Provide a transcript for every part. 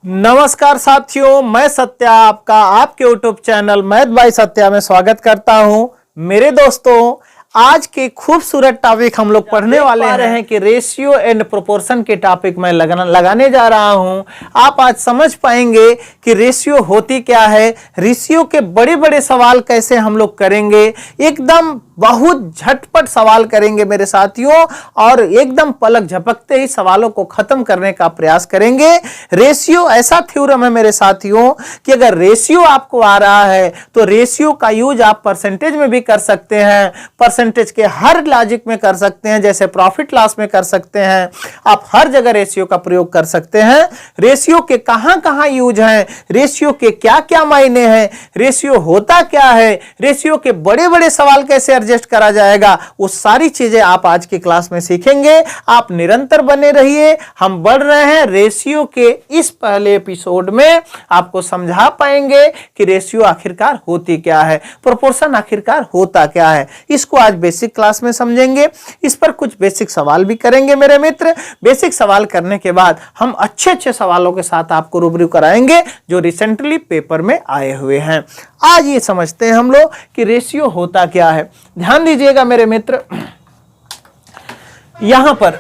नमस्कार साथियों, मैं सत्या आपका आपके YouTube channel math bye Satya में स्वागत करता हूं। मेरे दोस्तों, आज के खूबसूरत टॉपिक हम लोग पढ़ने वाले हैं कि रेशियो एंड प्रोपोर्शन के टॉपिक में लगाने जा रहा हूं। आप आज समझ पाएंगे कि रेशियो होती क्या है, रेशियो के बड़े बड़े सवाल कैसे हम लोग करेंगे, एकदम बहुत झटपट सवाल करेंगे मेरे साथियों, और एकदम पलक झपकते ही सवालों को खत्म करने का प्रयास करेंगे। रेशियो ऐसा थ्योरम है मेरे साथियों कि अगर रेशियो आपको आ रहा है तो रेशियो का यूज आप परसेंटेज में भी कर सकते हैं, परसेंटेज के हर लॉजिक में कर सकते हैं, जैसे प्रॉफिट लॉस में कर सकते हैं। आप हर जगह रेशियो का प्रयोग कर सकते हैं। रेशियो के कहां कहां यूज हैं, रेशियो के क्या क्या मायने हैं, रेशियो होता क्या है, रेशियो के बड़े बड़े सवाल कैसे एडजस्ट करा जाएगा, वो सारी चीजें आप आज की क्लास में सीखेंगे। आप निरंतर बने रहिए, हम बढ़ रहे हैं। रेशियो के इस पहले एपिसोड में आपको समझा पाएंगे कि रेशियो आखिरकार होती क्या है, प्रोपोर्शन आखिरकार होता क्या है। इसको आज बेसिक क्लास में समझेंगे, इस पर कुछ बेसिक सवाल भी करेंगे मेरे मित्र। बेसिक सवाल करने के बाद हम अच्छे अच्छे सवालों के साथ आपको रूबरू कराएंगे जो रिसेंटली पेपर में आए हुए हैं। आज ये समझते हैं हम लोग कि रेशियो होता क्या है। ध्यान दीजिएगा मेरे मित्र, यहां पर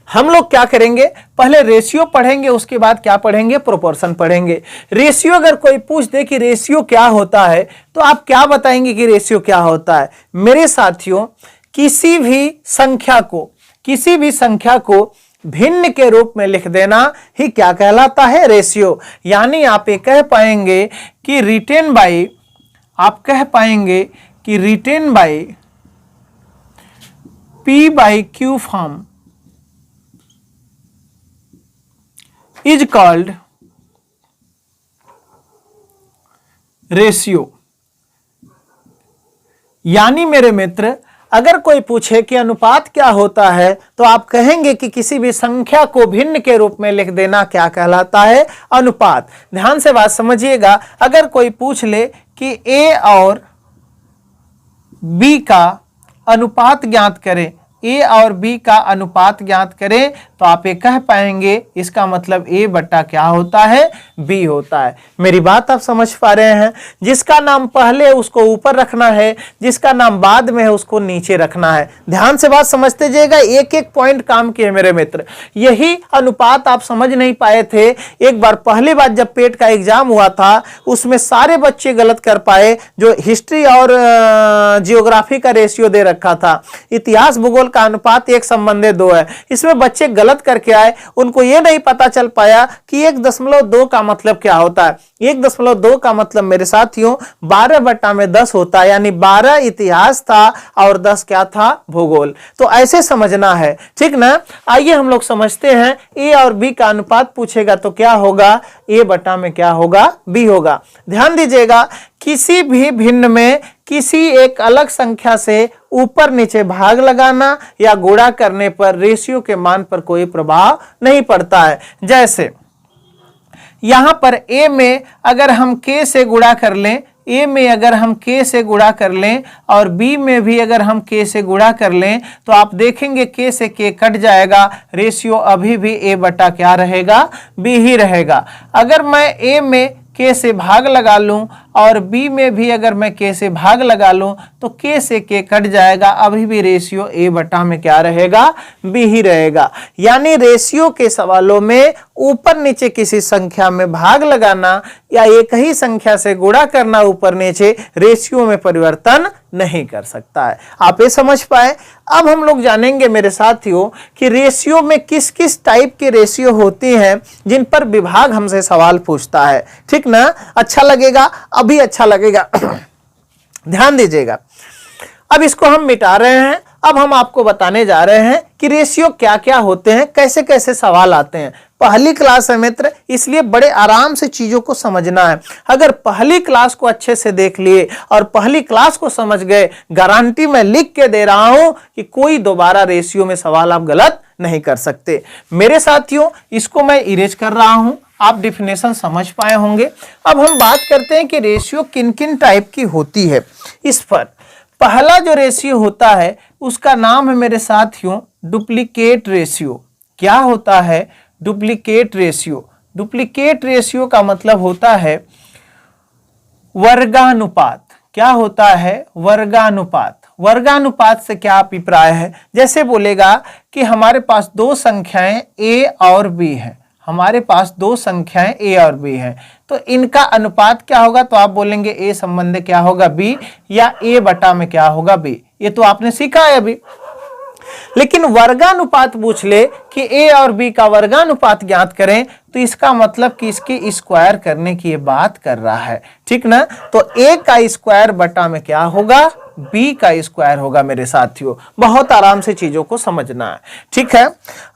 हम लोग क्या करेंगे, पहले रेशियो पढ़ेंगे, उसके बाद क्या पढ़ेंगे, प्रोपोर्शन पढ़ेंगे। रेशियो अगर कोई पूछ दे कि रेशियो क्या होता है तो आप क्या बताएंगे कि रेशियो क्या होता है। मेरे साथियों, किसी भी संख्या को भिन्न के रूप में लिख देना ही क्या कहलाता है, रेशियो। यानी आप ये कह पाएंगे कि written by P by Q form is called ratio. यानी मेरे मित्र, अगर कोई पूछे कि अनुपात क्या होता है तो आप कहेंगे कि किसी भी संख्या को भिन्न के रूप में लिख देना क्या कहलाता है, अनुपात। ध्यान से बात समझिएगा, अगर कोई पूछ ले कि A और B का अनुपात ज्ञात करें, A और B का अनुपात ज्ञात करें, तो आप ये कह पाएंगे इसका मतलब A बटा क्या होता है, B होता है। मेरी बात आप समझ पा रहे हैं। जिसका नाम पहले उसको ऊपर रखना है, जिसका नाम बाद में है उसको नीचे रखना है। ध्यान से बात समझते जाइएगा, एक एक पॉइंट काम किए मेरे मित्र। यही अनुपात आप समझ नहीं पाए थे। एक बार पहली बार जब पेट का एग्जाम हुआ था उसमें सारे बच्चे गलत कर पाए, जो हिस्ट्री और जियोग्राफी का रेशियो दे रखा था। इतिहास भूगोल का अनुपात 1:2 है, इसमें बच्चे गलत करके आए। उनको यह नहीं पता चल पाया कि 1.2 का मतलब क्या होता है। 1.2 का मतलब मेरे साथियों 12/10 होता है, यानी 12 इतिहास था और 10 क्या था, भूगोल। तो ऐसे समझना है, ठीक ना। आइए हम लोग समझते हैं। ए और बी का अनुपात पूछेगा तो क्या होगा, ए बटा में क्या होगा, बी होगा। ध्यान दीजिएगा, किसी भी भिन्न में किसी एक अलग संख्या से ऊपर नीचे भाग लगाना या गुणा करने पर रेशियो के मान पर कोई प्रभाव नहीं पड़ता है। जैसे यहां पर A में अगर हम K से गुणा कर लें, A में अगर हम K से गुणा कर लें और B में भी अगर हम K से गुणा कर लें तो आप देखेंगे K से K कट जाएगा, रेशियो अभी भी A बटा क्या रहेगा, B ही रहेगा। अगर मैं A में K से भाग लगा लूं और B में भी अगर मैं K से भाग लगा लूं तो K से K कट जाएगा, अभी भी रेशियो A बटा में क्या रहेगा, B ही रहेगा। यानी रेशियो के सवालों में ऊपर नीचे किसी संख्या में भाग लगाना या एक ही संख्या से गुणा करना ऊपर नीचे रेशियो में परिवर्तन नहीं कर सकता है। आप ये समझ पाए। अब हम लोग जानेंगे मेरे साथियों कि रेशियो में किस किस टाइप के रेशियो होती हैं जिन पर विभाग हमसे सवाल पूछता है, ठीक ना। अच्छा लगेगा, अभी अच्छा लगेगा। ध्यान दीजिएगा, अब इसको हम मिटा रहे हैं। अब हम आपको बताने जा रहे हैं कि रेशियो क्या क्या होते हैं, कैसे कैसे सवाल आते हैं। पहली क्लास है मित्र, इसलिए बड़े आराम से चीजों को समझना है। अगर पहली क्लास को अच्छे से देख लिए और पहली क्लास को समझ गए, गारंटी मैं लिख के दे रहा हूं कि कोई दोबारा रेशियो में सवाल आप गलत नहीं कर सकते। मेरे साथियों, इसको मैं इरेज कर रहा हूं, आप डिफिनेशन समझ पाए होंगे। अब हम बात करते हैं कि रेशियो किन किन टाइप की होती है। इस पर पहला जो रेशियो होता है उसका नाम है मेरे साथियों डुप्लीकेट रेशियो। क्या होता है, डुप्लीकेट रेशियो। डुप्लीकेट रेशियो का मतलब होता है वर्गानुपात। क्या होता है? वर्गानुपात। वर्गानुपात से क्या अभिप्राय है? जैसे बोलेगा कि हमारे पास दो संख्याएं a और b हैं, हमारे पास दो संख्याएं a और b हैं, तो इनका अनुपात क्या होगा? तो आप बोलेंगे a संबंध क्या होगा b, या a बटा में क्या होगा b। ये तो आपने सीखा है अभी। लेकिन वर्गानुपात पूछ ले कि a और b का वर्गानुपात ज्ञात करें, तो इसका मतलब कि इसके स्क्वायर करने की ये बात कर रहा है, ठीक ना। तो a का स्क्वायर बटा में क्या होगा? b का स्क्वायर होगा मेरे साथियों। बहुत आराम से चीजों को समझना है, ठीक है।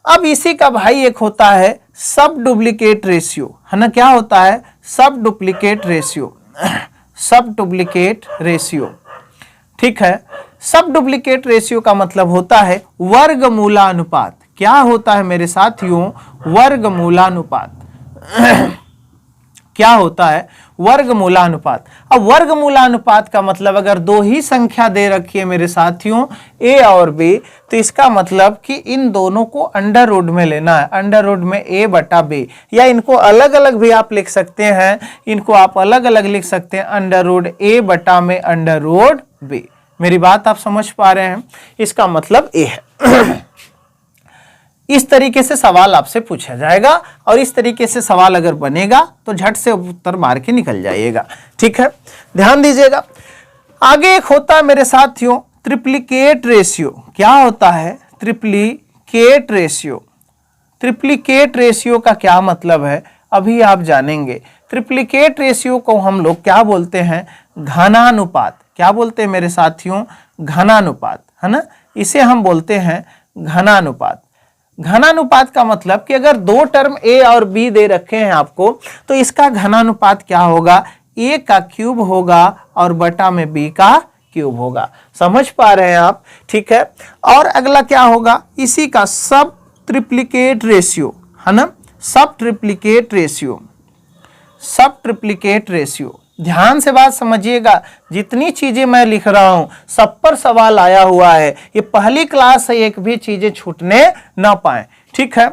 अब इसी का भाई एक होता है सब डुप्लीकेट रेशियो, है ना। क्या होता है? सब डुप्लीकेट रेशियो, सब डुप्लीकेट रेशियो, ठीक है। सब डुप्लीकेट रेशियो का मतलब होता है वर्गमूलानुपात। क्या होता है मेरे साथियों? वर्गमूलानुपात। क्या होता है? वर्गमूलानुपात। अब वर्गमूलानुपात का मतलब अगर दो ही संख्या दे रखी है मेरे साथियों a और b, तो इसका मतलब कि इन दोनों को अंडर रूट में लेना है, अंडर रूट में a बटा b, या इनको अलग अलग भी आप लिख सकते हैं, इनको आप अलग अलग लिख सकते हैं अंडर रूट a बटा में अंडर रूट b। मेरी बात आप समझ पा रहे हैं? इसका मतलब a है। इस तरीके से सवाल आपसे पूछा जाएगा, और इस तरीके से सवाल अगर बनेगा तो झट से उत्तर मार के निकल जाइएगा, ठीक है। ध्यान दीजिएगा। आगे एक होता है मेरे साथियों ट्रिप्लिकेट रेशियो। क्या होता है? Triplicate ratio. ट्रिप्लिकेट रेशियो का क्या मतलब है अभी आप जानेंगे। ट्रिप्लिकेट रेशियो को हम लोग क्या बोलते हैं? घनानुपात। क्या बोलते हैं मेरे साथियों? घनानुपात, है ना। इसे हम बोलते हैं घनानुपात। घनानुपात का मतलब कि अगर दो टर्म a और b दे रखे हैं आपको, तो इसका घनानुपात क्या होगा? a का क्यूब होगा और बटा में b का क्यूब होगा। समझ पा रहे हैं आप? ठीक है। और अगला क्या होगा? इसी का सब ट्रिप्लिकेट रेशियो, है ना। सब ट्रिप्लिकेट रेशियो, सब ट्रिप्लिकेट रेशियो। ध्यान से बात समझिएगा, जितनी चीजें मैं लिख रहा हूं सब पर सवाल आया हुआ है। ये पहली क्लास से एक भी चीजें छूटने ना पाए, ठीक है।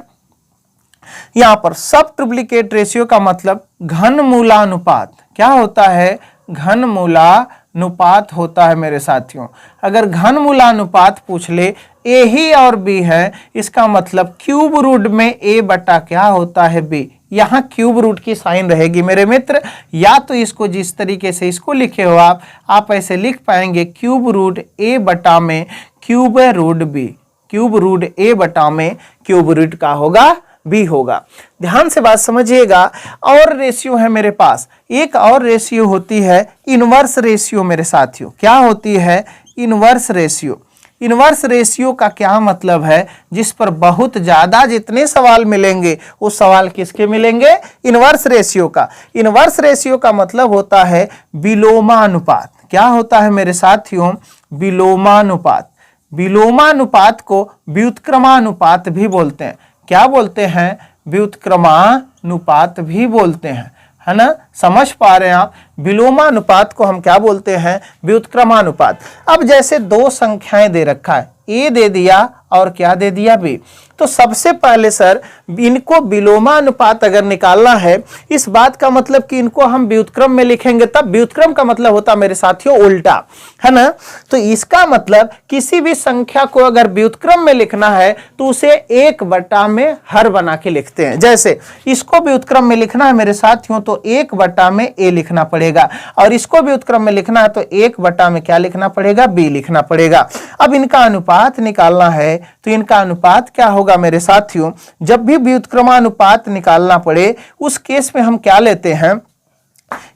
यहां पर सब ट्रिप्लिकेट रेशियो का मतलब घनमूलानुपात। क्या होता है? घनमूलानुपात होता है मेरे साथियों। अगर घनमूलानुपात पूछ ले, a ही और b है, इसका मतलब क्यूब रूट में a बटा क्या होता है? b। यहां क्यूब रूट की साइन रहेगी मेरे मित्र, या तो इसको जिस तरीके से इसको लिखे हो आप ऐसे लिख पाएंगे क्यूब रूट a बटा में cube root b। Cube root a बटा में क्यूब रूट का होगा b होगा। ध्यान से बात समझिएगा। और रेशियो है मेरे पास, एक और रेशियो होती है इनवर्स रेशियो मेरे साथियों। क्या होती है? Inverse ratio. इनवर्स रेशियो का क्या मतलब है? जिस पर बहुत ज्यादा जितने सवाल मिलेंगे वो सवाल किसके मिलेंगे? इनवर्स रेशियो का। इनवर्स रेशियो का मतलब होता है विलोमानुपात। क्या होता है मेरे साथियों? विलोमानुपात। विलोमानुपात को व्युत्क्रमानुपात भी बोलते हैं। क्या बोलते हैं? व्युत्क्रमानुपात भी बोलते हैं, है ना। समझ पा रहे हैं आप? विलोमानुपात को हम क्या बोलते हैं? व्युत्क्रमानुपात। अब जैसे दो संख्याएं दे रखा है, a दे दिया और क्या दे दिया? b। तो सबसे पहले सर इनको विलोमानुपात अगर निकालना है, इस बात का मतलब कि इनको हम व्युत्क्रम में लिखेंगे, तब व्युत्क्रम का मतलब होता मेरे साथियों उल्टा, है ना। तो इसका मतलब किसी भी संख्या को अगर व्युत्क्रम में लिखना है तो उसे एक बटा में हर बना के लिखते हैं। जैसे इसको व्युत्क्रम में लिखना है मेरे साथियों तो एक बटा में a लिखना पड़ेगा, और इसको व्युत्क्रम में लिखना है तो एक बटा में क्या लिखना पड़ेगा? b लिखना पड़ेगा। अब इनका अनुपात निकालना है तो इनका अनुपात क्या होगा मेरे साथियों? जब भी व्युत्क्रमानुपात निकालना पड़े उस केस में हम क्या लेते हैं?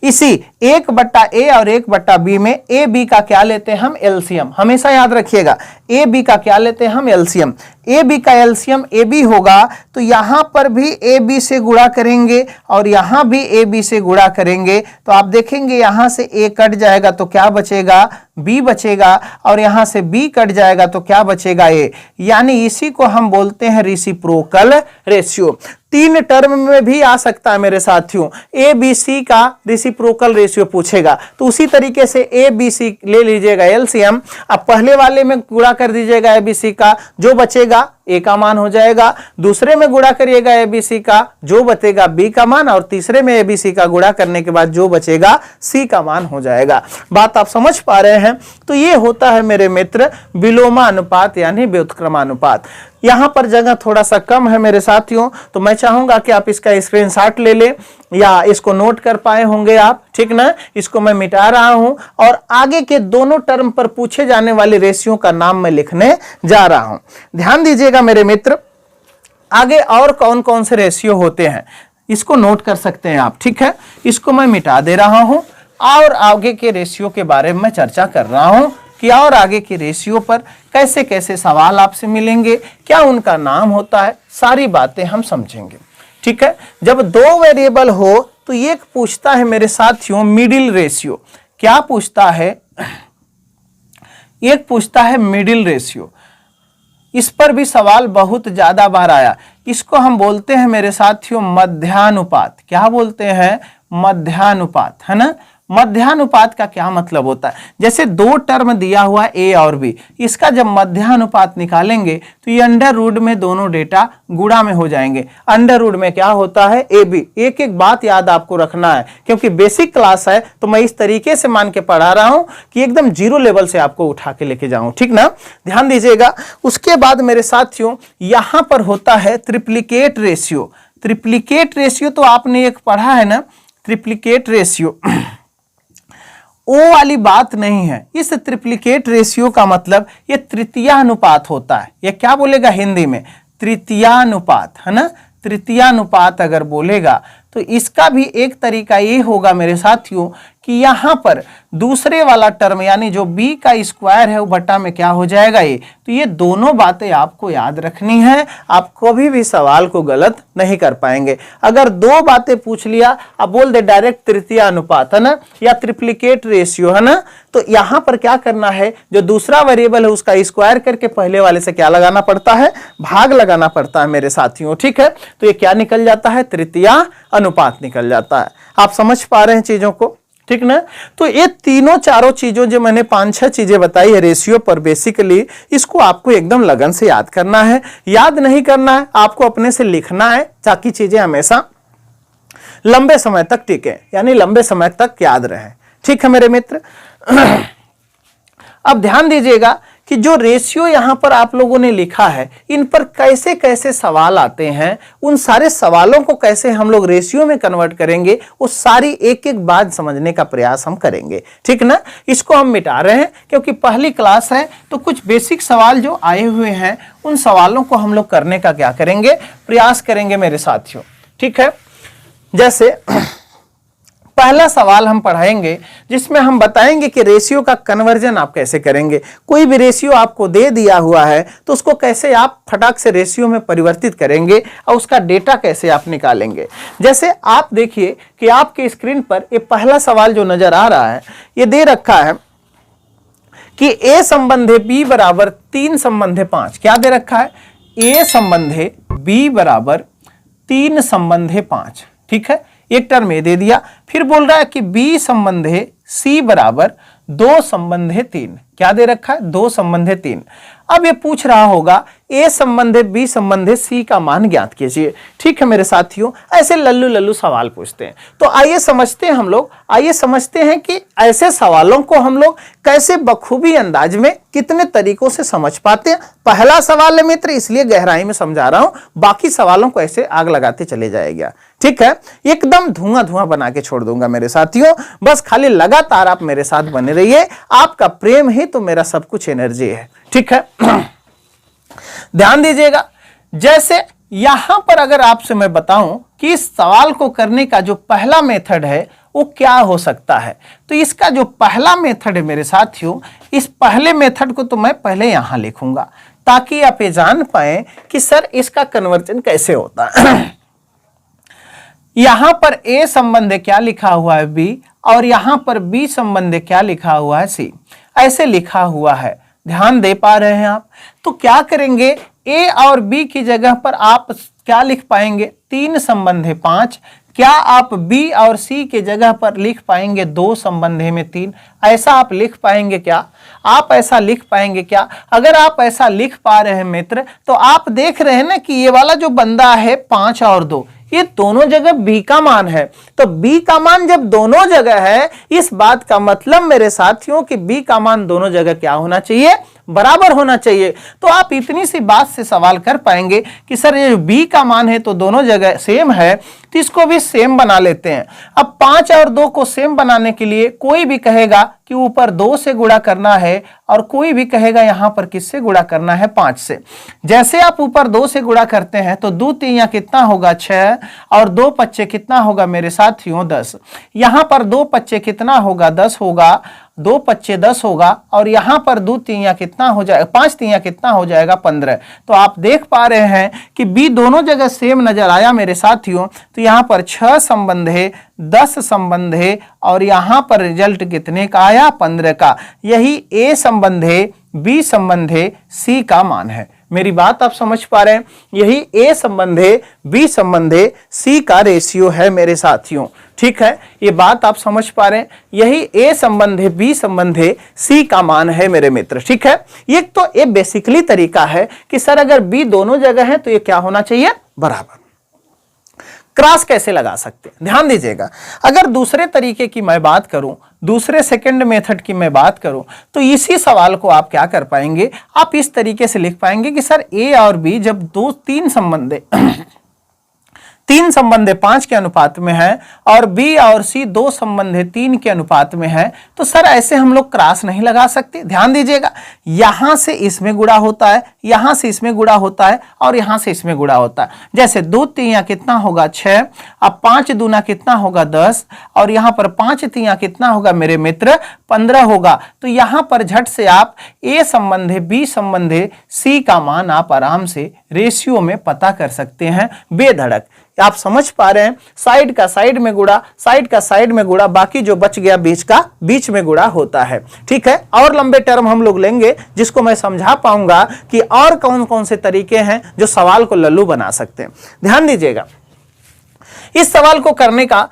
इसी एक बट्टा ए और एक बट्टा बी में ए बी का क्या लेते हैं हम? एलसीएम। हमेशा याद रखिएगा, ए बी का क्या लेते हैं हम? एलसीएम। ए बी का एलसीएम ए बी होगा तो यहां पर भी ए बी से गुणा करेंगे और यहां भी ए बी से गुणा करेंगे, तो आप देखेंगे यहां से ए कट जाएगा तो क्या बचेगा? बी बचेगा, और यहां से बी कट जाएगा तो क्या बचेगा? ए। यानी इसी को हम बोलते हैं रेसिप्रोकल रेशियो। तीन टर्म में भी आ सकता है मेरे साथियों। ए बी सी का रेसिप्रोकल रेसिप्रोकल रेशियो पूछेगा तो उसी तरीके से ए बी सी ले लीजिएगा एलसीएम। अब पहले वाले में गुणा कर दीजिएगा ए बी सी का, जो बचेगा ए का मान हो जाएगा। दूसरे में गुणा करिएगा ए बी सी का, जो बचेगा बी का मान, और तीसरे में ए बी सी का गुणा करने के बाद जो बचेगा सी का मान हो जाएगा। बात आप समझ पा रहे हैं? तो ये होता है मेरे मित्र विलोमानुपात यानी व्युत्क्रमानुपात। यहां पर जगह थोड़ा सा कम है मेरे साथियों, तो मैं चाहूंगा कि आप इसका स्क्रीनशॉट ले लें या इसको नोट कर पाए होंगे आप, ठीक ना। इसको मैं मिटा रहा हूं और आगे के दोनों टर्म पर पूछे जाने वाले रेशियो का नाम मैं लिखने जा रहा हूं। ध्यान दीजिएगा मेरे मित्र, आगे और कौन कौन से रेशियो होते हैं इसको नोट कर सकते हैं आप, ठीक है। इसको मैं मिटा दे रहा हूं और आगे के रेशियो के बारे में चर्चा कर रहा हूं कि और आगे के रेशियो पर कैसे कैसे सवाल आपसे मिलेंगे, क्या उनका नाम होता है, सारी बातें हम समझेंगे, ठीक है। जब दो वेरिएबल हो तो एक पूछता है मेरे साथियों मिडिल रेशियो। क्या पूछता है? एक पूछता है मिडिल रेशियो। इस पर भी सवाल बहुत ज्यादा बार आया। इसको हम बोलते हैं मेरे साथियों मध्यानुपात। क्या बोलते हैं? मध्यानुपात, है ना। मध्यानुपात का क्या मतलब होता है? जैसे दो टर्म दिया हुआ ए और बी, इसका जब मध्यानुपात निकालेंगे तो ये अंडर रूट में दोनों डेटा गुणा में हो जाएंगे। अंडर रूट में क्या होता है? A B. एक एक बात याद आपको रखना है क्योंकि बेसिक क्लास है, तो मैं इस तरीके से मान के पढ़ा रहा हूं कि एकदम जीरो लेवल से आपको उठा के लेके जाऊं, ठीक ना। ध्यान दीजिएगा। उसके बाद मेरे साथियों यहां पर होता है ट्रिप्लिकेट रेशियो। ट्रिप्लिकेट रेशियो तो आपने एक पढ़ा है ना, ट्रिप्लिकेट रेशियो। ओ वाली बात नहीं है। इस ट्रिप्लिकेट रेशियो का मतलब ये तृतीयानुपात होता है। ये क्या बोलेगा हिंदी में? तृतीयानुपात, है ना। तृतीयानुपात अगर बोलेगा तो इसका भी एक तरीका ये होगा मेरे साथियों कि यहां पर दूसरे वाला टर्म यानी जो b का स्क्वायर है वो बटा में क्या हो जाएगा ए। तो ये दोनों बातें आपको याद रखनी है, आप कभी भी सवाल को गलत नहीं कर पाएंगे। अगर दो बातें पूछ लिया, आप बोल दे डायरेक्ट तृतीय अनुपात, है ना, या ट्रिप्लिकेट रेशियो, है ना, तो यहां पर क्या करना है, जो दूसरा वेरिएबल है उसका स्क्वायर करके पहले वाले से क्या लगाना पड़ता है? भाग लगाना पड़ता है मेरे साथियों, ठीक है। तो ये क्या निकल जाता है? तृतीय अनुपात निकल जाता है। आप समझ पा रहे हैं चीजों को, ठीक ना। तो ये तीनों चारों चीजों जो मैंने 5-6 चीजें बताई है रेशियो पर, बेसिकली इसको आपको एकदम लगन से याद करना है। याद नहीं करना है, आपको अपने से लिखना है ताकि चीजें हमेशा लंबे समय तक टिके, यानी लंबे समय तक याद रहे, ठीक है मेरे मित्र। अब ध्यान दीजिएगा कि जो रेशियो यहां पर आप लोगों ने लिखा है, इन पर कैसे कैसे सवाल आते हैं, उन सारे सवालों को कैसे हम लोग रेशियो में कन्वर्ट करेंगे, वो सारी एक एक बात समझने का प्रयास हम करेंगे, ठीक ना। इसको हम मिटा रहे हैं क्योंकि पहली क्लास है, तो कुछ बेसिक सवाल जो आए हुए हैं उन सवालों को हम लोग करने का क्या करेंगे? प्रयास करेंगे मेरे साथियों, ठीक है। जैसे पहला सवाल हम पढ़ाएंगे जिसमें हम बताएंगे कि रेशियो का कन्वर्जन आप कैसे करेंगे। कोई भी रेशियो आपको दे दिया हुआ है तो उसको कैसे आप फटाक से रेशियो में परिवर्तित करेंगे और उसका डेटा कैसे आप निकालेंगे। जैसे आप देखिए कि आपके स्क्रीन पर ये पहला सवाल जो नजर आ रहा है, ये दे रखा है कि a संबंधे b बराबर 3 संबंधे 5। क्या दे रखा है? a संबंधे b बराबर 3 संबंधे 5, ठीक है। एक टर्म ए दे दिया, फिर बोल रहा है कि b संबंधे c बराबर 2 संबंधे 3। क्या दे रखा है? 2 संबंधे 3। अब ये पूछ रहा होगा a संबंधे b संबंधे c का मान ज्ञात कीजिए, ठीक है मेरे साथियों। ऐसे लल्लू लल्लू सवाल पूछते हैं। तो आइए समझते हैं हम लोग, आइए समझते हैं कि ऐसे सवालों को हम लोग कैसे बखूबी अंदाज में कितने तरीकों से समझ पाते हैं। पहला सवाल है मित्र, इसलिए गहराई में समझा रहा हूं, बाकी सवालों को ऐसे आग लगाते चले जाएगा, ठीक है। एकदम धुआं धुआं बना के छोड़ दूंगा मेरे साथियों। बस खाली लगातार आप मेरे साथ बने रहिए, आपका प्रेम ही तो मेरा सब कुछ एनर्जी है, ठीक है। ध्यान दीजिएगा, जैसे यहां पर अगर आपसे मैं बताऊं कि इस सवाल को करने का जो पहला मेथड है वो क्या हो सकता है, तो इसका जो पहला मेथड है मेरे साथियों, इस पहले मेथड को तो मैं पहले यहां लिखूंगा ताकि आप ये जान पाए कि सर इसका कन्वर्जन कैसे होता है। यहां पर a संबंध क्या लिखा हुआ है b, और यहां पर b संबंध क्या लिखा हुआ है c, ऐसे लिखा हुआ है। ध्यान दे पा रहे हैं आप? तो क्या करेंगे, a और b की जगह पर आप क्या लिख पाएंगे? 3 संबंधे 5। क्या आप बी और सी के जगह पर लिख पाएंगे 2 संबंधे में 3? ऐसा आप लिख पाएंगे क्या? आप ऐसा लिख पाएंगे क्या? अगर आप ऐसा लिख पा रहे हैं मित्र, तो आप देख रहे हैं ना कि ये वाला जो बंदा है 5 और 2, ये दोनों जगह b का मान है। तो b का मान जब दोनों जगह है, इस बात का मतलब मेरे साथियों कि b का मान दोनों जगह क्या होना चाहिए? बराबर होना चाहिए। तो आप इतनी सी बात से सवाल कर पाएंगे कि सर ये b का मान है तो दोनों जगह सेम है, तो इसको भी सेम बना लेते हैं। अब 5 और 2 को सेम बनाने के लिए कोई भी कहेगा कि ऊपर 2 से गुणा करना है और कोई भी कहेगा यहां पर किससे गुणा करना है? 5 से। जैसे आप ऊपर 2 से गुणा करते हैं तो 2 3 कितना होगा? 6 और 2 पच्चे कितना होगा मेरे साथियों? 10। यहां पर 2 पच्चे कितना होगा? 10 होगा। 2 पच्चे 10 होगा और यहां पर 2 3 कितना हो जाएगा? 5 3 कितना हो जाएगा? 15। तो आप देख पा रहे हैं कि बी दोनों जगह सेम नजर आया मेरे साथियों। तो यहां पर 6 संबंध है, 10 संबंध है और यहां पर रिजल्ट कितने का आया? 15 का। यही ए संबंध है, बी संबंध है, सी का मान है। मेरी बात आप समझ पा रहे हैं? यही ए संबंध है, बी संबंध है, सी का रेशियो है मेरे साथियों। ठीक है, ये बात आप समझ पा रहे हैं? यही ए संबंध है, बी संबंध है, सी का मान है मेरे मित्र। ठीक है, ये तो ये बेसिकली तरीका है कि सर अगर बी दोनों जगह है तो ये क्या होना चाहिए? बराबर। क्रॉस कैसे लगा सकते हैं? ध्यान दीजिएगा, अगर दूसरे तरीके की मैं बात करूं, दूसरे सेकंड मेथड की मैं बात करूं, तो इसी सवाल को आप क्या कर पाएंगे? आप इस तरीके से लिख पाएंगे कि सर ए और बी जब 3 संबंध 3 संबंध 5 के अनुपात में है और बी और सी 2 संबंध 3 के अनुपात में है, तो सर ऐसे हम लोग क्रॉस नहीं लगा सकते। ध्यान दीजिएगा, यहां से इसमें गुणा होता है, यहां से इसमें गुणा होता है और यहां से इसमें गुणा होता है। जैसे 2 3 कितना होगा? 6। अब 5 दूना कितना होगा? 10 और यहां पर 5 3 कितना होगा मेरे मित्र? 15 होगा। तो यहां पर झट से आप ए संबंध है, बी संबंध है, सी का मान आप आराम से रेशियो में पता कर सकते हैं बेधड़क। आप समझ पा रहे हैं? साइड का साइड में गुणा, साइड का साइड में गुणा, बाकी जो बच गया बीच का बीच में गुणा होता है। ठीक है, और लंबे टर्म हम लोग लेंगे जिसको मैं समझा पाऊंगा कि और कौन कौन से तरीके हैं जो सवाल को लल्लू बना सकते हैं। ध्यान दीजिएगा, इस सवाल को करने का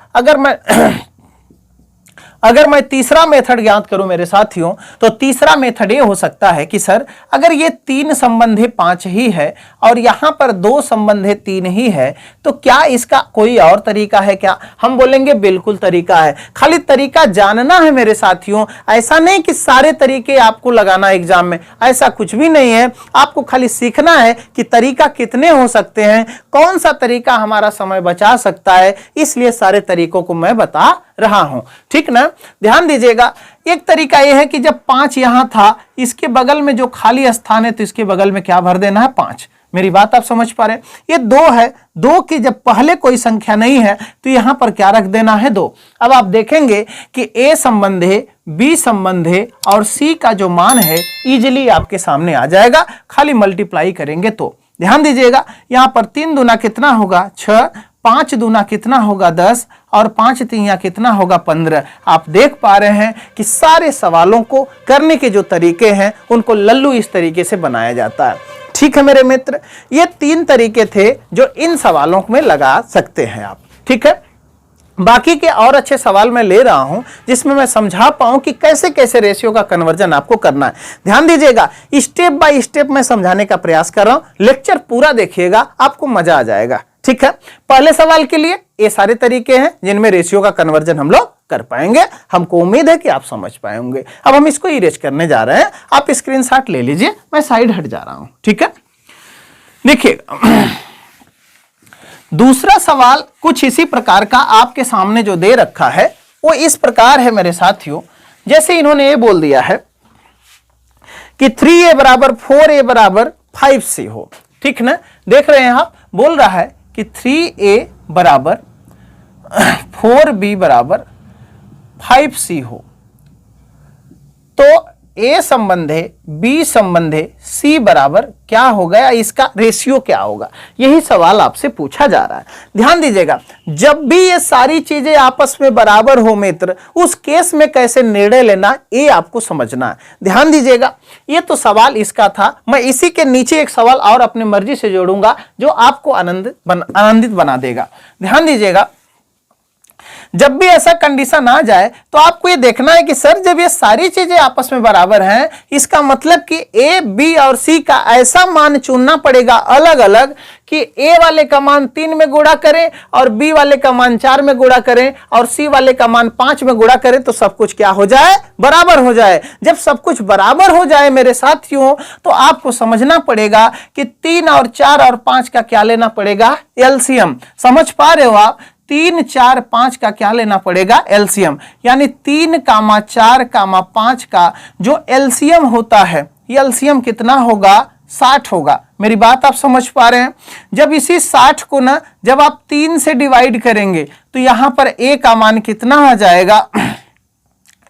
अगर मैं तीसरा मेथड ज्ञात करूं मेरे साथियों, तो तीसरा मेथड ये हो सकता है कि सर अगर ये 3 संबंध 5 ही है और यहां पर 2 संबंध 3 ही है, तो क्या इसका कोई और तरीका है क्या? हम बोलेंगे बिल्कुल तरीका है। खाली तरीका जानना है मेरे साथियों, ऐसा नहीं कि सारे तरीके आपको लगाना एग्जाम में, ऐसा कुछ भी नहीं है। आपको खाली सीखना है कि तरीका कितने हो सकते हैं, कौन सा तरीका हमारा समय बचा सकता है, इसलिए सारे तरीकों को मैं बता रहा हूं। ठीक ना? ध्यान दीजिएगा, एक तरीका यह है कि जब 5 यहां था, इसके बगल में जो खाली स्थान है तो इसके बगल में क्या भर देना है? 5। मेरी बात आप समझ पा रहे हैं? ये 2 है, 2 की जब पहले कोई संख्या नहीं है तो यहां पर क्या रख देना है? 2। अब आप देखेंगे कि ए संबंध है, बी संबंध है और सी का जो मान है इजिली आपके सामने आ जाएगा, खाली मल्टीप्लाई करेंगे तो। ध्यान दीजिएगा, यहां पर 3 दूना कितना होगा? 6, 5 दूना कितना होगा? 10 और 5 3 कितना होगा? 15। आप देख पा रहे हैं कि सारे सवालों को करने के जो तरीके हैं उनको लल्लू इस तरीके से बनाया जाता है। ठीक है मेरे मित्र, ये 3 तरीके थे जो इन सवालों में लगा सकते हैं आप। ठीक है, बाकी के और अच्छे सवाल मैं ले रहा हूं जिसमें मैं समझा पाऊं कि कैसे कैसे रेशियो का कन्वर्जन आपको करना है। ध्यान दीजिएगा, स्टेप बाय स्टेप मैं समझाने का प्रयास कर रहा हूं। लेक्चर पूरा देखिएगा, आपको मजा आ जाएगा। ठीक है, पहले सवाल के लिए ये सारे तरीके हैं जिनमें रेशियो का कन्वर्जन हम लोग कर पाएंगे। हमको उम्मीद है कि आप समझ पाएंगे। अब हम इसको इरेज करने जा रहे हैं, आप स्क्रीनशॉट ले लीजिए, मैं साइड हट जा रहा हूं। ठीक है, देखिएगा, दूसरा सवाल कुछ इसी प्रकार का आपके सामने जो दे रखा है वो इस प्रकार है मेरे साथियों। जैसे इन्होंने ये बोल दिया है कि 3a बराबर 4a बराबर 5c हो। ठीक ना? देख रहे हैं आप, बोल रहा है कि 3a बराबर 4b बराबर 5c हो, तो a संबंध है, b संबंध है, c बराबर क्या होगा या इसका रेशियो क्या होगा, यही सवाल आपसे पूछा जा रहा है। ध्यान दीजिएगा, जब भी ये सारी चीजें आपस में बराबर हो मित्र, उस केस में कैसे निर्णय लेना ये आपको समझना है। ध्यान दीजिएगा, ये तो सवाल इसका था। मैं इसी के नीचे एक सवाल और अपनी मर्जी से जोड़ूंगा जो आपको आनंदित बना देगा। ध्यान दीजिएगा, जब भी ऐसा कंडीशन आ जाए तो आपको ये देखना है कि सर जब ये सारी चीजें आपस में बराबर हैं, इसका मतलब कि ए, बी और सी का ऐसा मान चुनना पड़ेगा अलग अलग कि ए वाले का मान 3 में गुणा करें और बी वाले का मान 4 में गुणा करें और सी वाले का मान 5 में गुणा करें, तो सब कुछ क्या हो जाए, बराबर हो जाए। जब सब कुछ बराबर हो जाए मेरे साथियों, तो आपको समझना पड़ेगा कि 3 और 4 और 5 का क्या लेना पड़ेगा, एलसीएम। समझ पा रहे हो आप? 3, 4, 5 का क्या लेना पड़ेगा, एलसीएम। यानी 3, 4, 5 का जो एलसीएम होता है, एलसीएम कितना होगा, 60 होगा। मेरी बात आप समझ पा रहे हैं? जब इसी 60 को ना जब आप 3 से डिवाइड करेंगे तो यहां पर ए का मान कितना आ जाएगा,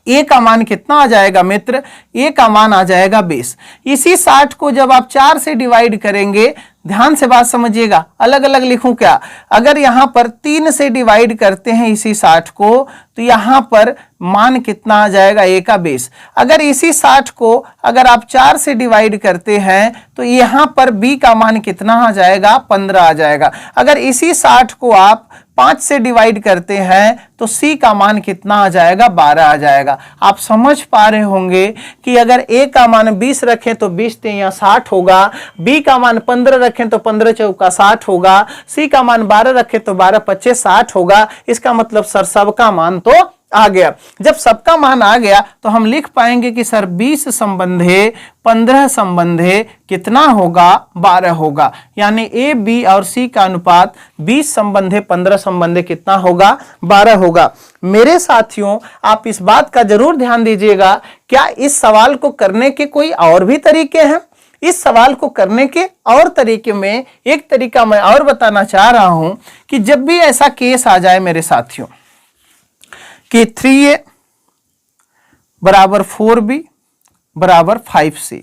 ए का मान कितना आ जाएगा मित्र, ए का मान आ जाएगा 20। इसी 60 को जब आप 4 से डिवाइड करेंगे, ध्यान से बात समझिएगा, अलग अलग लिखूं क्या, अगर यहां पर 3 से डिवाइड करते हैं इसी 60 को, तो यहां पर मान कितना आ जाएगा, ए का 20। अगर इसी 60 को अगर आप 4 से डिवाइड करते हैं तो यहां पर बी का मान कितना आ जाएगा, 15 आ जाएगा। अगर इसी 60 को आप 5 से डिवाइड करते हैं तो सी का मान कितना आ जाएगा, 12 आ जाएगा। आप समझ पा रहे होंगे कि अगर ए का मान 20 रखें तो 20 3 60 होगा, बी का मान 15 रखें तो 15 चौका 60 होगा, सी का मान 12 रखें तो 12 25 60 होगा। इसका मतलब सर सबका मान तो आ गया। जब सबका मान आ गया तो हम लिख पाएंगे कि सर 20 संबंधे 15 संबंधे कितना होगा, 12 होगा। यानी ए, बी और सी का अनुपात 20 संबंधे 15 संबंधे कितना होगा, 12 होगा। मेरे साथियों, आप इस बात का जरूर ध्यान दीजिएगा, क्या इस सवाल को करने के कोई और भी तरीके हैं? इस सवाल को करने के और तरीके में एक तरीका मैं और बताना चाह रहा हूं कि जब भी ऐसा केस आ जाए मेरे साथियों कि 3a बराबर 4b बराबर 5c,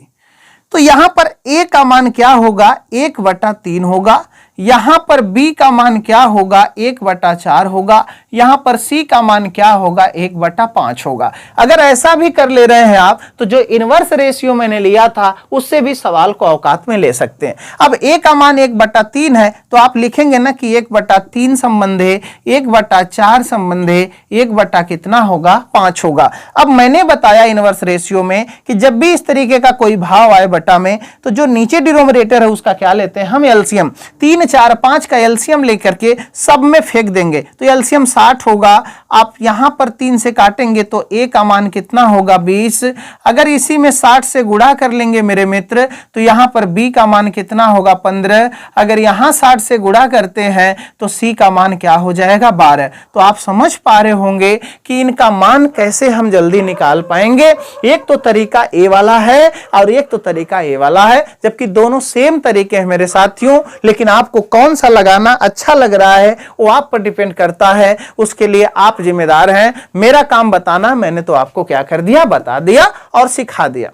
तो यहां पर a का मान क्या होगा, 1/3 होगा। यहां पर b का मान क्या होगा, 1/4 होगा। यहां पर c का मान क्या होगा, 1/5 होगा। अगर ऐसा भी कर ले रहे हैं आप तो जो इनवर्स रेशियो मैंने लिया था उससे भी सवाल को औकात में ले सकते हैं। अब a का मान 1/3 है तो आप लिखेंगे ना कि 1/3 संबंधे 1/4 संबंधे 1 कितना होगा, 5 होगा। अब मैंने बताया इनवर्स रेशियो में कि जब भी इस तरीके का कोई भाव आए बटा में, तो जो नीचे डिनोमिनेटर है उसका क्या लेते हैं हम, एलसीएम। 3, 4, 5 का एलसीएम लेकर के सब में फेंक देंगे तो एलसीएम 60 होगा। आप यहां पर 3 से काटेंगे तो ए का मान कितना होगा, 20। अगर इसी में 60 से गुणा कर लेंगे मेरे मित्र तो यहां पर बी का मान कितना होगा, 15। अगर यहां 60 से गुणा करते हैं तो सी का मान क्या हो जाएगा, 12। तो आप समझ पा रहे होंगे कि इनका मान कैसे हम जल्दी निकाल पाएंगे। एक तो तरीका ए वाला है और एक तो तरीका ए वाला है, जबकि दोनों सेम तरीके हैं मेरे साथियों। लेकिन आपको कौन सा लगाना अच्छा लग रहा है वो आप पर डिपेंड करता है, उसके लिए आप जिम्मेदार हैं। मेरा काम बताना, मैंने तो आपको क्या कर दिया, बता दिया और सिखा दिया।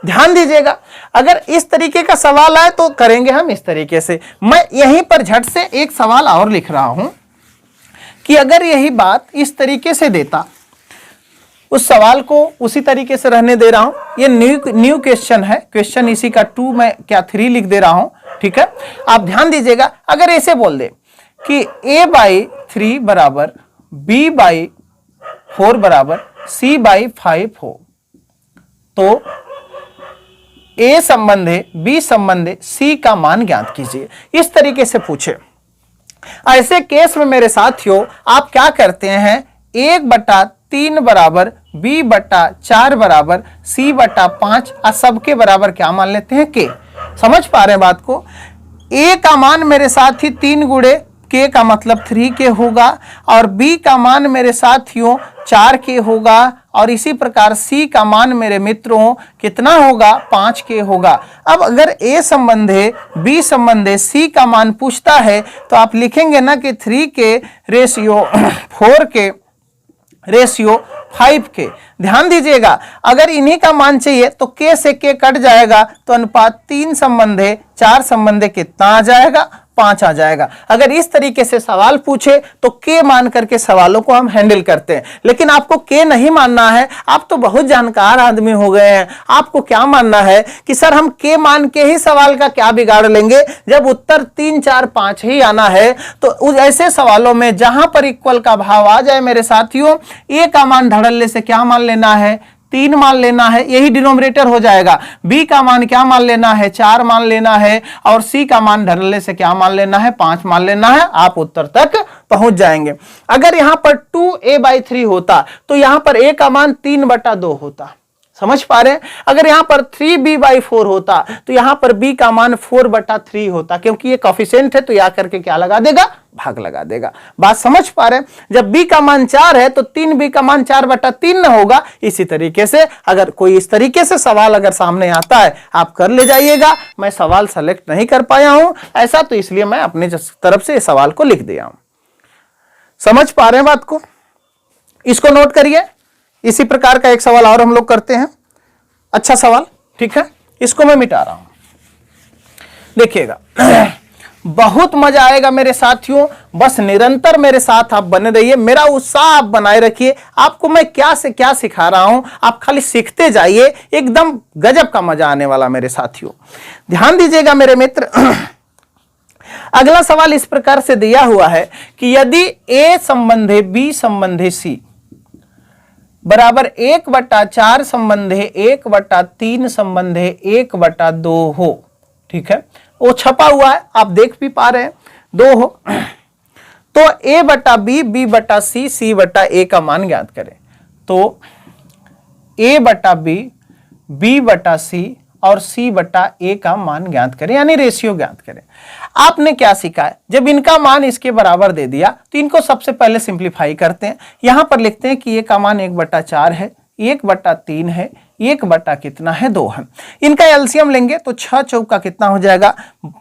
ध्यान दीजिएगा, अगर इस तरीके का सवाल आए तो करेंगे हम इस तरीके से। मैं यहीं पर झट से एक सवाल और लिख रहा हूं कि अगर यही बात इस तरीके से देता, उस सवाल को उसी तरीके से रहने दे रहा हूं। ये न्यू क्वेश्चन है, क्वेश्चन इसी का 2 मैं क्या 3 लिख दे रहा हूं, ठीक है। आप ध्यान दीजिएगा, अगर ऐसे बोल दे कि a/3 बराबर b/4 बराबर c/5 हो, तो a संबंधे b संबंधे c का मान ज्ञात कीजिए। इस तरीके से पूछे। ऐसे केस में मेरे साथियों आप क्या करते हैं, 1/3 बराबर b/4 बराबर c/5 और सबके बराबर क्या मान लेते हैं, k। समझ पा रहे हैं बात को। a का मान मेरे साथी 3 गुणे k का मतलब 3k होगा और b का मान मेरे साथियों 4k होगा और इसी प्रकार c का मान मेरे मित्रों कितना होगा, 5k होगा। अब अगर a संबंधे b संबंधे c का मान पूछता है तो आप लिखेंगे ना कि 3k ratio 4k ratio 5k। ध्यान दीजिएगा, अगर इन्हीं का मान चाहिए तो k से k कट जाएगा तो अनुपात 3 संबंधे 4 संबंधे कितना आ जाएगा, 5 आ जाएगा। अगर इस तरीके से सवाल पूछे तो के मान करके सवालों को हम हैंडल करते हैं, लेकिन आपको के नहीं मानना है। आप तो बहुत जानकार आदमी हो गए हैं। आपको क्या मानना है कि सर हम के मान के ही सवाल का क्या बिगाड़ लेंगे, जब उत्तर 3 4 5 ही आना है। तो ऐसे सवालों में जहां पर इक्वल का भाव आ जाए मेरे साथियों, ए का मान धड़ल्ले से क्या मान लेना है, 3 मान लेना है, यही डिनोमिनेटर हो जाएगा। बी का मान क्या मान लेना है, 4 मान लेना है, और सी का मान धड़ल्ले से क्या मान लेना है, 5 मान लेना है। आप उत्तर तक पहुंच जाएंगे। अगर यहां पर 2a/3 होता तो यहां पर a का मान 3/2 होता। समझ पा रहे हैं? अगर यहां पर 3b/4 होता तो यहां पर b का मान 4/3 होता, क्योंकि ये कोफिशिएंट है तो या करके क्या लगा देगा, भाग लगा देगा। बात समझ पा रहे हैं? जब b का मान 4 है तो 3b का मान 4/3 न होगा। इसी तरीके से अगर कोई इस तरीके से सवाल अगर सामने आता है, आप कर ले जाइएगा। मैं सवाल सेलेक्ट नहीं कर पाया हूं ऐसा, तो इसलिए मैं अपने तरफ से इस सवाल को लिख दिया हूं। समझ पा रहे हैं बात को? इसको नोट करिए। इसी प्रकार का एक सवाल और हम लोग करते हैं। अच्छा सवाल, ठीक है, इसको मैं मिटा रहा हूं। देखिएगा बहुत मजा आएगा मेरे साथियों। बस निरंतर मेरे साथ आप बने रहिए, मेरा उत्साह आप बनाए रखिए। आपको मैं क्या से क्या सिखा रहा हूं, आप खाली सीखते जाइए। एकदम गजब का मजा आने वाला मेरे साथियों। ध्यान दीजिएगा मेरे मित्र। अगला सवाल इस प्रकार से दिया हुआ है कि यदि a संबंधे b संबंधे c बराबर 1/4 संबंधे 1/3 संबंधे 1/2 हो, ठीक है, वो छपा हुआ है, आप देख भी पा रहे हैं, 2 हो, तो a/b b/c c/a का मान ज्ञात करें। तो a/b b/c और c/a का मान ज्ञात करें, यानी रेशियो ज्ञात करें। आपने क्या सीखा है, जब इनका मान इसके बराबर दे दिया तो इनको सबसे पहले सिंप्लीफाई करते हैं। यहां पर लिखते हैं कि a का मान 1/4 है, 1/3 है, 1 कितना है, 2 है। इनका एलसीएम लेंगे तो 6 चौका कितना हो जाएगा,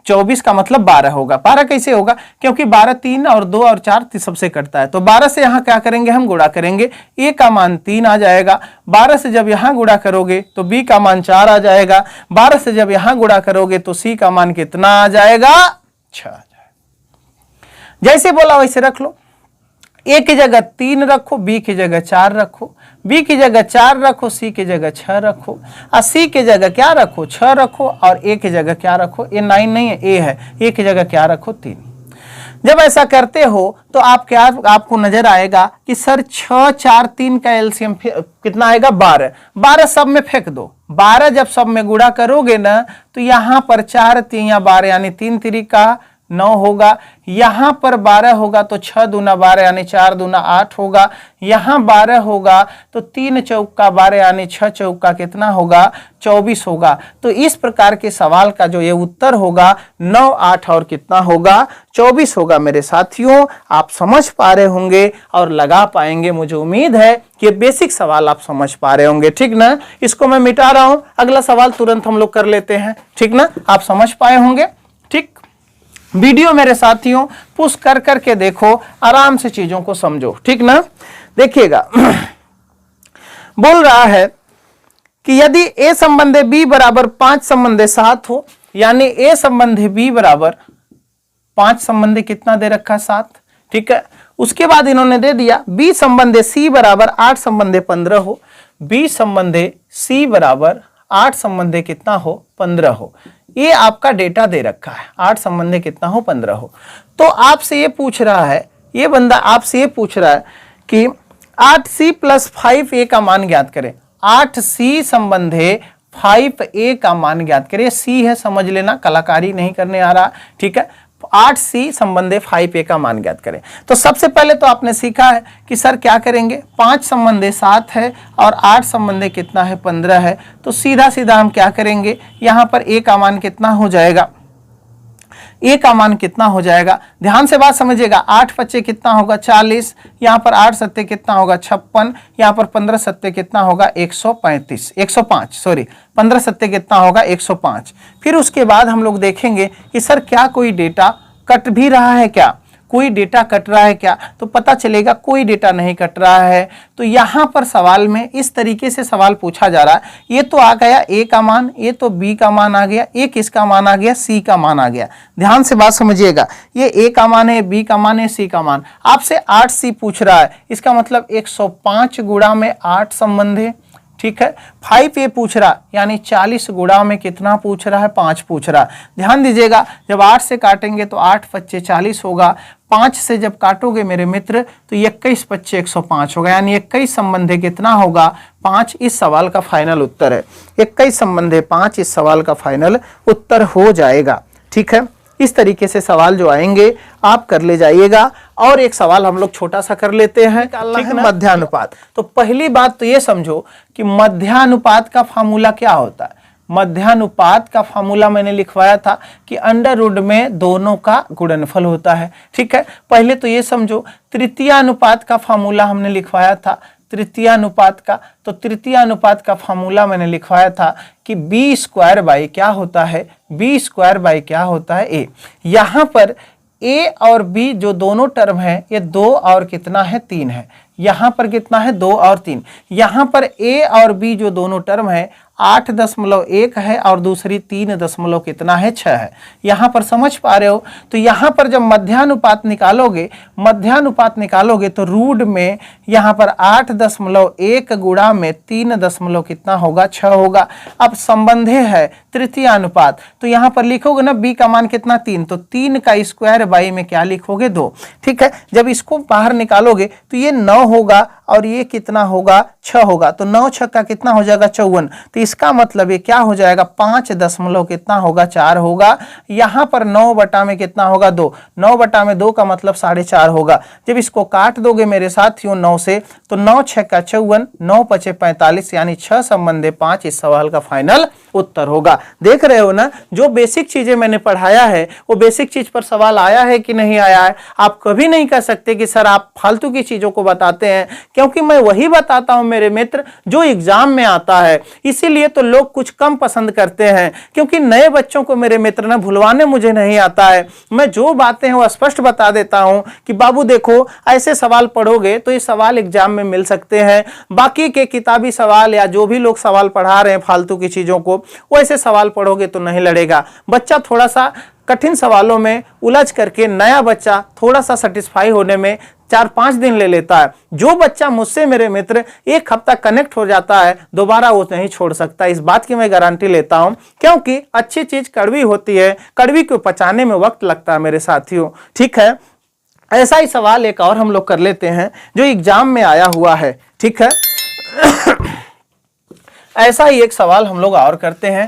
24 का मतलब 12 होगा। 12 कैसे होगा, क्योंकि 12 3 और 2 और 4 सबसे कटता है, तो 12 से यहां क्या करेंगे, हम गुणा करेंगे। a का मान 3 आ जाएगा। 12 से जब यहां गुणा करोगे तो b का मान 4 आ जाएगा। 12 से जब यहां गुणा करोगे तो c का मान कितना आ जाएगा, 6 आ जाएगा। जैसे बोला वैसे रख लो। a की जगह 3 रखो, b की जगह 4 रखो, b की जगह 4 रखो, c की जगह 6 रखो, और c की जगह क्या रखो, 6 रखो, और a की जगह क्या रखो, ये 9 नहीं है, a है, a की जगह क्या रखो, 3। जब ऐसा करते हो तो आपको नजर आएगा कि सर 6 4 3 का एलसीएम कितना आएगा, 12। 12 सब में फेंक दो। 12 जब सब में गुणा करोगे ना तो यहां पर 4 3 या 12 यानी 3 3 9 होगा। यहां पर 12 होगा तो 6 दूना 12 यानी 4 दूना 8 होगा। यहां 12 होगा तो 3 चौका 12 यानी 6 चौका कितना होगा, 24 होगा। तो इस प्रकार के सवाल का जो ये उत्तर होगा 9 8 और कितना होगा, 24 होगा। मेरे साथियों आप समझ पा रहे होंगे और लगा पाएंगे, मुझे उम्मीद है कि बेसिक सवाल आप समझ पा रहे होंगे, ठीक ना। इसको मैं मिटा रहा हूं, अगला सवाल तुरंत हम लोग कर लेते हैं, ठीक ना। आप समझ पाए होंगे, ठीक। वीडियो मेरे साथियों पुश कर करके देखो, आराम से चीजों को समझो, ठीक ना। देखिएगा बोल रहा है कि यदि a संबंधे b बराबर 5 संबंधे 7 हो, यानी a संबंधे b बराबर 5 संबंधे कितना दे रखा, 7, ठीक है। उसके बाद इन्होंने दे दिया b संबंधे c बराबर 8 संबंधे 15 हो, b संबंधे c बराबर 8 संबंधे कितना हो, 15 हो। ये आपका डेटा दे रखा है, 8 संबंधे कितना हो, 15 हो। तो आपसे ये पूछ रहा है, ये बंदा आपसे ये पूछ रहा है कि 8c + 5a का मान ज्ञात करें। 8c संबंधे 5a का मान ज्ञात करें। c है, समझ लेना, कलाकारी नहीं करने आ रहा, ठीक है। 8c संबंधे 5a का मान ज्ञात करें। तो सबसे पहले तो आपने सीखा है कि सर क्या करेंगे, 5 संबंधे 7 है और 8 संबंधे कितना है, 15 है। तो सीधा सीधा हम क्या करेंगे, यहां पर a का मान कितना हो जाएगा, a का मान कितना हो जाएगा, ध्यान से बात समझिएगा। 8 5 कितना होगा, 40, यहाँ पर 8 7 कितना होगा, 56, यहाँ पर 15 7 कितना होगा, 105, सॉरी 15 7 कितना होगा, 105। फिर उसके बाद हम लोग देखेंगे कि सर क्या कोई डेटा कट भी रहा है क्या। कोई डेटा कट रहा है क्या, तो पता चलेगा कोई डेटा नहीं कट रहा है। तो यहाँ पर सवाल में इस तरीके से सवाल पूछा जा रहा है, ये तो आ गया ए का मान, ये तो बी का मान आ गया, एक किसका मान आ गया, सी का मान आ गया। ध्यान से बात समझिएगा, ये ए का मान है, बी का मान है, सी का मान। आपसे 8 सी पूछ रहा है, इसका मतलब 105 गुणा में 8 संबंध है, ठीक है। 5 ये पूछ रहा, यानी 40 गुणा में कितना पूछ रहा है, 5 पूछ रहा। ध्यान दीजिएगा, जब 8 से काटेंगे तो 8 पच्चे 40 होगा, 5 से जब काटोगे मेरे मित्र तो 21 पच्चे 105 होगा, यानी 21 संबंध कितना होगा, 5 इस सवाल का फाइनल उत्तर है। 21 संबंध 5 इस सवाल का फाइनल उत्तर हो जाएगा, ठीक है। इस तरीके से सवाल जो आएंगे आप कर ले जाइएगा। और एक सवाल हम लोग छोटा सा कर लेते हैं, ठीक है, मध्यानुपात। तो पहली बात तो ये समझो कि मध्यानुपात का फार्मूला क्या होता है। मध्यानुपात का फार्मूला मैंने लिखवाया था कि अंडर रूट में दोनों का गुणनफल होता है, ठीक है। पहले तो ये समझो, तृतीय अनुपात का फार्मूला हमने लिखवाया था, तृतीय अनुपात का, तो तृतीय अनुपात का फार्मूला मैंने लिखवाया था कि बी स्क्वायर बाई क्या होता है, बी स्क्वायर बाई क्या होता है, ए। यहाँ पर ए और बी जो दोनों टर्म है ये 2 और कितना है, 3 है। यहाँ पर कितना है, 2 और 3। यहाँ पर ए और बी जो दोनों टर्म है 8.1 है और दूसरी 3 कितना है, 6 है। यहाँ पर समझ पा रहे हो। तो यहाँ पर जब मध्यानुपात निकालोगे तो रूट में यहाँ पर 8.1 गुणा में 3 कितना होगा, 6 होगा। अब संबंधे है तृतीय अनुपात, तो यहाँ पर लिखोगे ना बी का मान कितना, 3, तो 3 का स्क्वायर बाई में क्या लिखोगे, 2, ठीक है। जब इसको बाहर निकालोगे तो ये 9 होगा और ये कितना होगा, 6 होगा। तो 9 6 का कितना हो जाएगा, 54। तो इसका मतलब ये क्या हो जाएगा, 5 कितना होगा, 4 होगा। यहाँ पर 9 बटा में कितना होगा, 2, 9 बटा में 2 का मतलब 4.5 होगा। जब इसको काट दोगे मेरे साथियों 9 से, तो 9 6 का 54, 9 पचे 45, यानी 6 संबंधे 5 इस सवाल का फाइनल उत्तर होगा। देख रहे हो ना, जो बेसिक चीजें मैंने पढ़ाया है वो बेसिक चीज पर सवाल आया है कि नहीं आया है। आप कभी नहीं कह सकते कि सर आप फालतू की चीजों को बताते हैं, क्योंकि मैं वही बताता हूं मेरे मित्र जो एग्जाम में आता है। इसीलिए तो लोग कुछ कम पसंद करते हैं, क्योंकि नए बच्चों को मेरे मित्र ना भुलवाने मुझे नहीं आता है। मैं जो बातें हैं वो स्पष्ट बता देता हूं कि बाबू देखो ऐसे सवाल पढ़ोगे तो ये सवाल एग्जाम में मिल सकते हैं। बाकी के किताबी सवाल या जो भी लोग सवाल पढ़ा रहे हैं फालतू की चीजों को, वैसे सवाल पढ़ोगे तो नहीं लड़ेगा। बच्चा थोड़ा सा कठिन सवालों में उलझ करके, नया बच्चा थोड़ा सा सेटिस्फाई होने में 4-5 दिन ले लेता है। जो बच्चा मुझसे मेरे मित्र 1 हफ्ता कनेक्ट हो जाता है, दोबारा वो नहीं छोड़ सकता। इस बात की मैं गारंटी लेता हूं, क्योंकि अच्छी चीज कड़वी होती है, कड़वी को पचाने में वक्त लगता है मेरे साथियों, ठीक है। ऐसा ही सवाल एक और हम लोग कर लेते हैं जो एग्जाम में आया हुआ है, ठीक है। ऐसा ही एक सवाल हम लोग और करते हैं।